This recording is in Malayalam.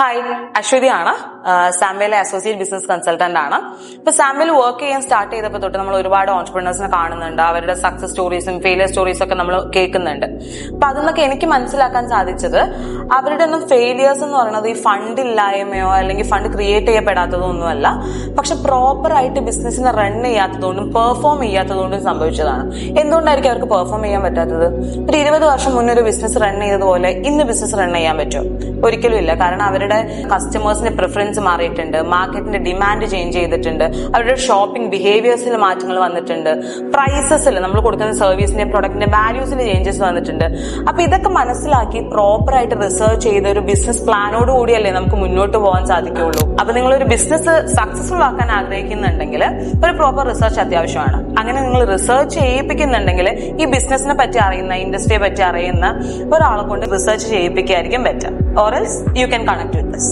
ഹായ്, അശ്വതിയാണ്. സാംവേയിലെ അസോസിയേറ്റ് ബിസിനസ് കൺസൾട്ടന്റ് ആണ്. ഇപ്പൊ സാംവേയിൽ വർക്ക് ചെയ്യാൻ സ്റ്റാർട്ട് ചെയ്തപ്പോൾ തൊട്ട് നമ്മൾ ഒരുപാട് ഓൺട്രപ്രണേഴ്സിനെ കാണുന്നുണ്ട്. അവരുടെ സക്സസ് സ്റ്റോറീസും ഫെയിലിയർ സ്റ്റോറീസും ഒക്കെ നമ്മൾ കേൾക്കുന്നുണ്ട്. അപ്പൊ അതിന്നൊക്കെ എനിക്ക് മനസ്സിലാക്കാൻ സാധിച്ചത് അവരുടെ ഒന്നും ഫെയിലിയേഴ്സ് എന്ന് പറയുന്നത് ഈ ഫണ്ട് ഇല്ലായ്മയോ അല്ലെങ്കിൽ ഫണ്ട് ക്രിയേറ്റ് ചെയ്യപ്പെടാത്തതോ ഒന്നുമല്ല, പക്ഷെ പ്രോപ്പർ ആയിട്ട് ബിസിനസിനെ റൺ ചെയ്യാത്തതുകൊണ്ടും പെർഫോം ചെയ്യാത്തതുകൊണ്ടും സംഭവിച്ചതാണ്. എന്തുകൊണ്ടായിരിക്കും അവർക്ക് പെർഫോം ചെയ്യാൻ പറ്റാത്തത്? ഒരു 20 വർഷം മുന്നേ ഒരു ബിസിനസ് റൺ ചെയ്തതുപോലെ ഇന്ന് ബിസിനസ് റൺ ചെയ്യാൻ പറ്റുമോ? ഒരിക്കലും ഇല്ല. കാരണം അവരുടെ കസ്റ്റമേഴ്സിന്റെ പ്രിഫറൻസ് മാറിയിട്ടുണ്ട്, മാർക്കറ്റിന്റെ ഡിമാൻഡ് ചേഞ്ച് ചെയ്തിട്ടുണ്ട്, അവരുടെ ഷോപ്പിംഗ് ബിഹേവിയേഴ്സിൽ മാറ്റങ്ങൾ വന്നിട്ടുണ്ട്, പ്രൈസസിൽ നമ്മൾ കൊടുക്കുന്ന സർവീസിന്റെ പ്രൊഡക്റ്റിന്റെ വാല്യൂസിൽ ചേഞ്ചസ് വന്നിട്ടുണ്ട്. അപ്പൊ ഇതൊക്കെ മനസ്സിലാക്കി പ്രോപ്പർ ആയിട്ട് റിസർച്ച് ചെയ്ത് ഒരു ബിസിനസ് പ്ലാനോട് കൂടിയല്ലേ നമുക്ക് മുന്നോട്ട് പോകാൻ സാധിക്കുള്ളൂ. അപ്പൊ നിങ്ങൾ ഒരു ബിസിനസ് സക്സസ്ഫുൾ ആക്കാൻ ആഗ്രഹിക്കുന്നുണ്ടെങ്കിൽ ഒരു പ്രോപ്പർ റിസർച്ച് അത്യാവശ്യമാണ്. അങ്ങനെ നിങ്ങൾ റിസർച്ച് ചെയ്യിപ്പിക്കുന്നുണ്ടെങ്കിൽ ഈ ബിസിനസിനെ പറ്റി അറിയുന്ന, ഇൻഡസ്ട്രിയെ പറ്റി അറിയുന്ന ഒരാളെ കൊണ്ട് റിസർച്ച് ചെയ്യിപ്പിക്കുകയായിരിക്കും better. Or else you can connect with us.